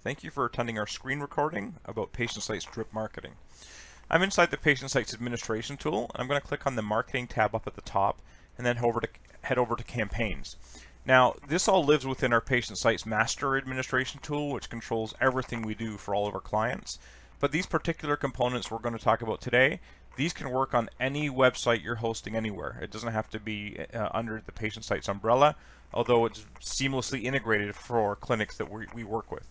Thank you for attending our screen recording about Patient Site's drip marketing. I'm inside the Patient Site's administration tool. I'm going to click on the marketing tab up at the top and then head over to campaigns. Now, this all lives within our Patient Site's master administration tool, which controls everything we do for all of our clients. But these particular components we're going to talk about today, these can work on any website you're hosting anywhere. It doesn't have to be under the Patient Site's umbrella, although it's seamlessly integrated for clinics that we work with.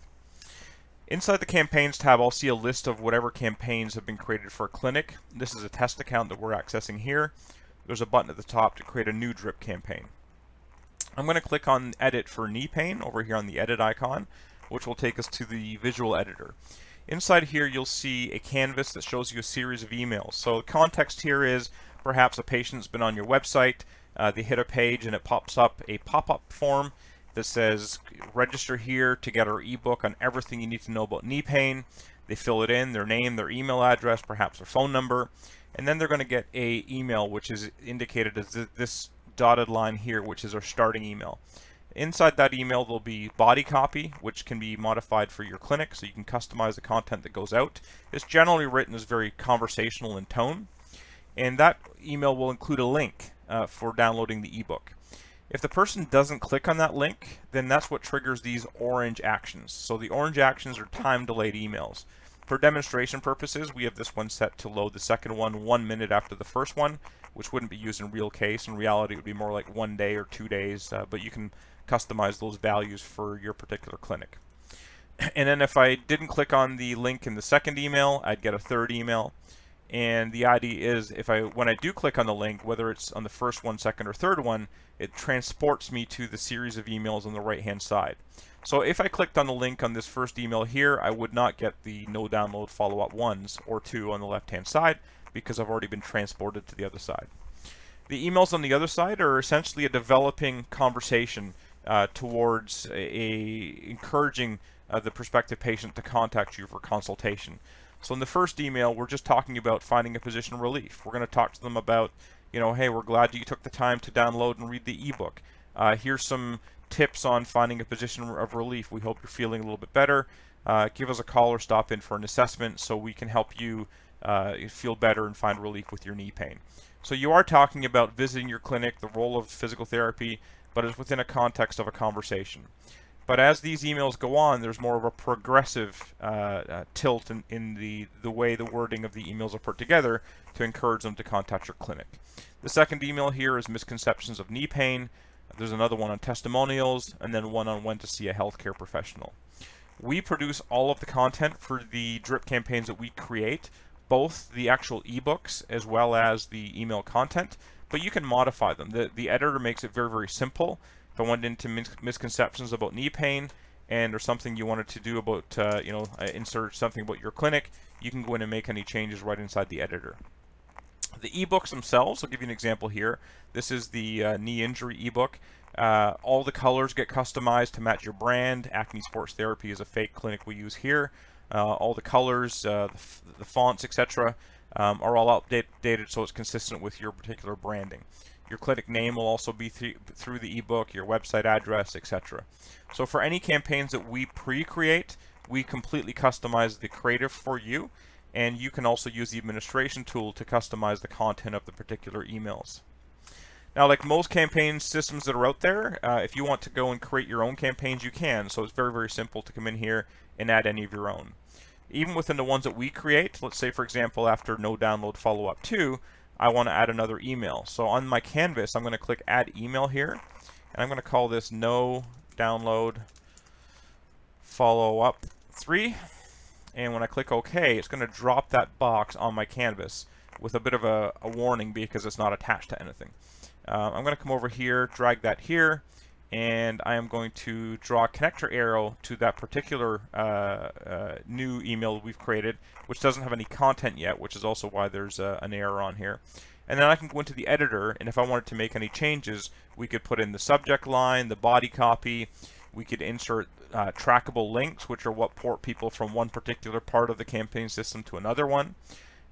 Inside the Campaigns tab, I'll see a list of whatever campaigns have been created for a clinic. This is a test account that we're accessing here. There's a button at the top to create a new drip campaign. I'm going to click on Edit for knee pain over here on the Edit icon, which will take us to the visual editor. Inside here, you'll see a canvas that shows you a series of emails. So the context here is perhaps a patient's been on your website, they hit a page and it pops up a pop-up form that says register here to get our ebook on everything you need to know about knee pain. They fill it in, their name, their email address, perhaps their phone number, and then they're going to get a email which is indicated as this dotted line here, which is our starting email. Inside that email there'll be body copy, which can be modified for your clinic, so you can customize the content that goes out. It's generally written as very conversational in tone, and that email will include a link for downloading the ebook. If the person doesn't click on that link, then that's what triggers these orange actions. So the orange actions are time-delayed emails. For demonstration purposes, we have this one set to load the second one 1 minute after the first one, which wouldn't be used in real case. In reality, it would be more like 1 day or 2 days, but you can customize those values for your particular clinic. And then if I didn't click on the link in the second email, I'd get a third email. And the idea is when I do click on the link, whether it's on the first one, second, or third one, it transports me to the series of emails on the right hand side. So if I clicked on the link on this first email here, I would not get the no download follow-up 1s or 2 on the left hand side because I've already been transported to the other side. The emails on the other side are essentially a developing conversation towards encouraging the prospective patient to contact you for consultation. So in the first email, we're just talking about finding a position of relief. We're going to talk to them about, hey, we're glad you took the time to download and read the ebook. Here's some tips on finding a position of relief. We hope you're feeling a little bit better. Give us a call or stop in for an assessment so we can help you feel better and find relief with your knee pain. So you are talking about visiting your clinic, the role of physical therapy, but it's within a context of a conversation. But as these emails go on, there's more of a progressive tilt in the way the wording of the emails are put together to encourage them to contact your clinic. The second email here is misconceptions of knee pain. There's another one on testimonials, and then one on when to see a healthcare professional. We produce all of the content for the drip campaigns that we create, both the actual ebooks as well as the email content, but you can modify them. The editor makes it very, very simple. If I went into misconceptions about knee pain and there's something you wanted to do about, insert something about your clinic, you can go in and make any changes right inside the editor. The ebooks themselves, I'll give you an example here. This is the knee injury ebook. All the colors get customized to match your brand. Acne Sports Therapy is a fake clinic we use here. All the colors, the fonts, etc. Are all updated so it's consistent with your particular branding. Your clinic name will also be through the ebook, your website address, etc. So for any campaigns that we pre-create, we completely customize the creative for you, and you can also use the administration tool to customize the content of the particular emails. Now, like most campaign systems that are out there, if you want to go and create your own campaigns, you can. So it's very, very simple to come in here and add any of your own. Even within the ones that we create, let's say, for example, after no download follow-up 2, I want to add another email. So on my canvas, I'm going to click Add Email here, and I'm going to call this No Download Follow-up 3. And when I click OK, it's going to drop that box on my canvas with a bit of a warning because it's not attached to anything. I'm going to come over here, drag that here, and I am going to draw a connector arrow to that particular new email we've created, which doesn't have any content yet, which is also why there's an error on here. And then I can go into the editor, and if I wanted to make any changes, we could put in the subject line, the body copy. We could insert trackable links, which are what port people from one particular part of the campaign system to another one.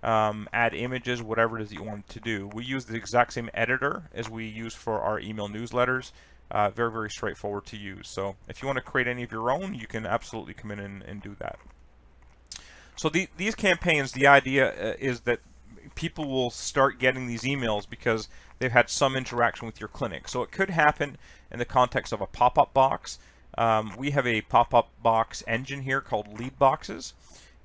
Add images, whatever it is that you want to do. We use the exact same editor as we use for our email newsletters. Very, very straightforward to use. So if you want to create any of your own, you can absolutely come in and do that. So these campaigns, the idea is that people will start getting these emails because they've had some interaction with your clinic. So it could happen in the context of a pop-up box. We have a pop-up box engine here called Leadboxes,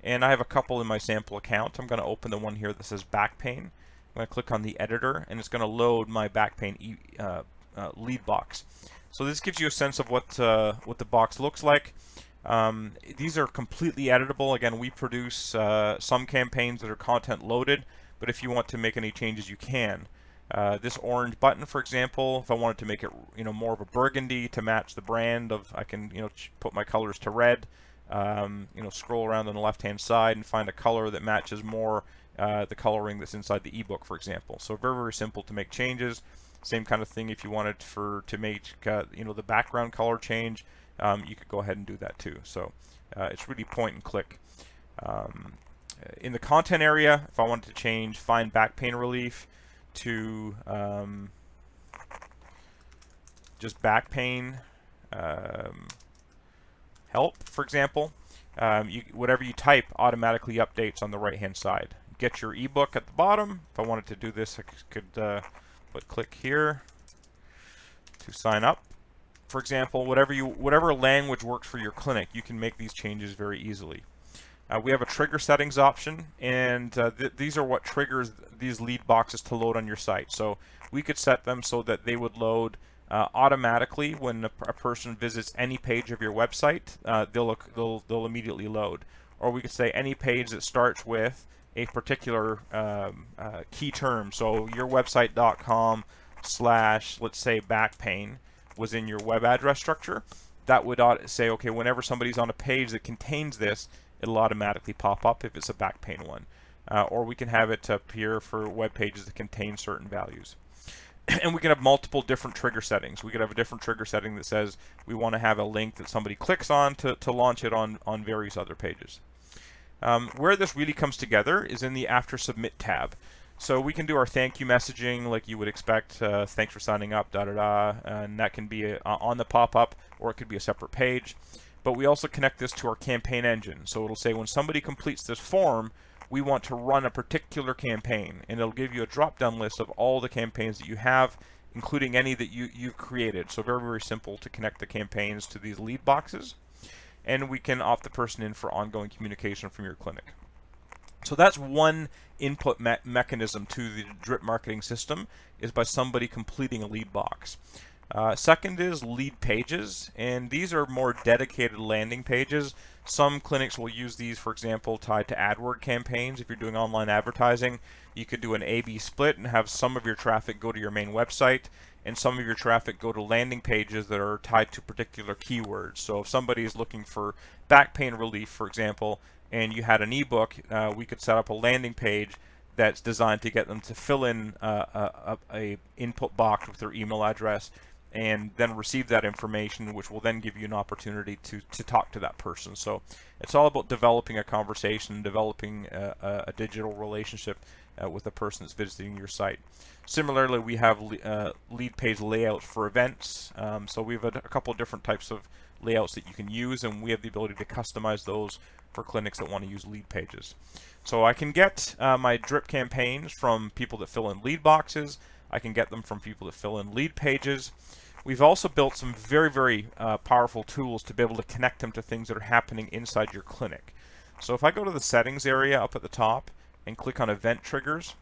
and I have a couple in my sample account. I'm going to open the one here that says back pain. I'm going to click on the editor, and it's going to load my back pain lead box. So this gives you a sense of what the box looks like. These are completely editable. Again, we produce some campaigns that are content loaded, but if you want to make any changes, you can. This orange button, for example, if I wanted to make it, more of a burgundy to match the brand of, I can, put my colors to red. Scroll around on the left-hand side and find a color that matches more the coloring that's inside the ebook, for example. So very, very simple to make changes. Same kind of thing if you wanted to make, the background color change. You could go ahead and do that too. So it's really point and click. In the content area, if I wanted to change find back pain relief to just back pain help, for example, whatever you type automatically updates on the right hand side. Get your ebook at the bottom. If I wanted to do this, I could click here to sign up. For example, whatever language works for your clinic, you can make these changes very easily. We have a trigger settings option, and these are what triggers these lead boxes to load on your site. So we could set them so that they would load automatically when a person visits any page of your website. They'll immediately load. Or we could say any page that starts with a particular key term. So yourwebsite.com / let's say back pain was in your web address structure. That would say, okay, whenever somebody's on a page that contains this, it'll automatically pop up if it's a back pain one. Or we can have it appear for web pages that contain certain values. And we can have multiple different trigger settings. We could have a different trigger setting that says we want to have a link that somebody clicks on to launch it on various other pages. Where this really comes together is in the After Submit tab. So we can do our thank you messaging like you would expect. Thanks for signing up, and that can be on the pop-up, or it could be a separate page. But we also connect this to our campaign engine. So it'll say when somebody completes this form, we want to run a particular campaign, and it'll give you a drop-down list of all the campaigns that you have, including any that you've created. So very, very simple to connect the campaigns to these lead boxes. And we can opt the person in for ongoing communication from your clinic. So that's one input mechanism to the drip marketing system, is by somebody completing a lead box. Second is Leadpages, and these are more dedicated landing pages. Some clinics will use these, for example, tied to AdWord campaigns. If you're doing online advertising, you could do an A/B split and have some of your traffic go to your main website and some of your traffic go to landing pages that are tied to particular keywords. So if somebody is looking for back pain relief, for example, and you had an ebook, we could set up a landing page that's designed to get them to fill in a input box with their email address, and then receive that information, which will then give you an opportunity to talk to that person. So it's all about developing a conversation, developing a digital relationship with the person that's visiting your site. Similarly, we have lead page layouts for events. So we have a couple of different types of layouts that you can use, and we have the ability to customize those for clinics that want to use lead pages. So I can get my drip campaigns from people that fill in lead boxes. I can get them from people that fill in lead pages. We've also built some very, very powerful tools to be able to connect them to things that are happening inside your clinic. So if I go to the settings area up at the top and click on event triggers,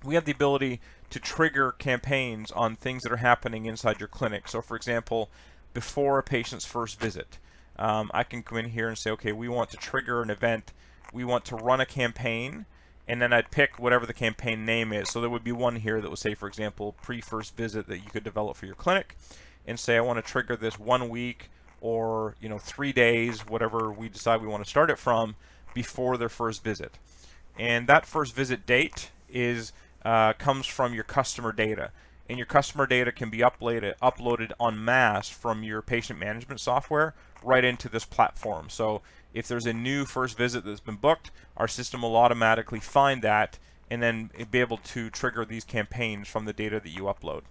we have the ability to trigger campaigns on things that are happening inside your clinic. So for example, before a patient's first visit, I can come in here and say, okay, we want to trigger an event. We want to run a campaign, and then I'd pick whatever the campaign name is. So there would be one here that would say, for example, pre-first visit, that you could develop for your clinic, and say I want to trigger this 1 week or 3 days, whatever we decide we want to start it from, before their first visit. And that first visit date comes from your customer data. And your customer data can be uploaded en masse from your patient management software right into this platform. So if there's a new first visit that's been booked, our system will automatically find that and then be able to trigger these campaigns from the data that you upload.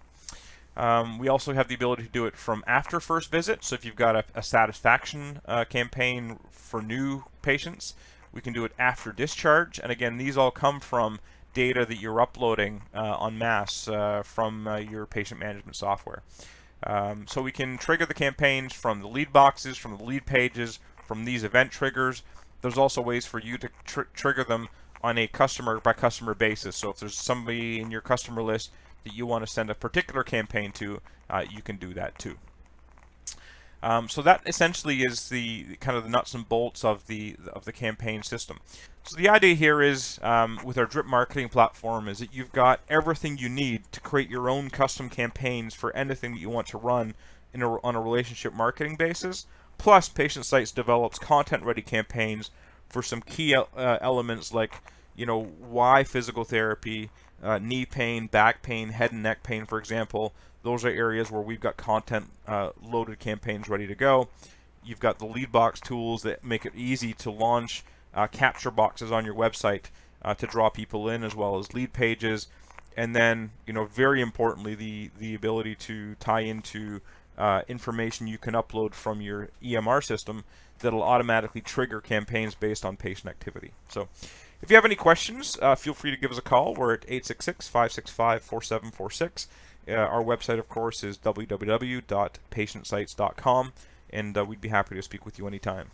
We also have the ability to do it from after first visit. So if you've got a satisfaction campaign for new patients, we can do it after discharge. And again, these all come from data that you're uploading en masse from your patient management software. So we can trigger the campaigns from the lead boxes, from the lead pages, from these event triggers. There's also ways for you to trigger them on a customer by customer basis. So if there's somebody in your customer list that you want to send a particular campaign to, you can do that too. So that essentially is the kind of the nuts and bolts of the campaign system. So the idea here is with our drip marketing platform is that you've got everything you need to create your own custom campaigns for anything that you want to run on a relationship marketing basis. Plus, Patient Sites develops content-ready campaigns for some key elements like, why physical therapy, knee pain, back pain, head and neck pain, for example. Those are areas where we've got content loaded campaigns ready to go. You've got the lead box tools that make it easy to launch capture boxes on your website to draw people in, as well as Leadpages. And then, very importantly, the ability to tie into information you can upload from your EMR system that'll automatically trigger campaigns based on patient activity. So if you have any questions, feel free to give us a call. We're at 866-565-4746. Our website, of course, is www.patientsites.com, and we'd be happy to speak with you anytime.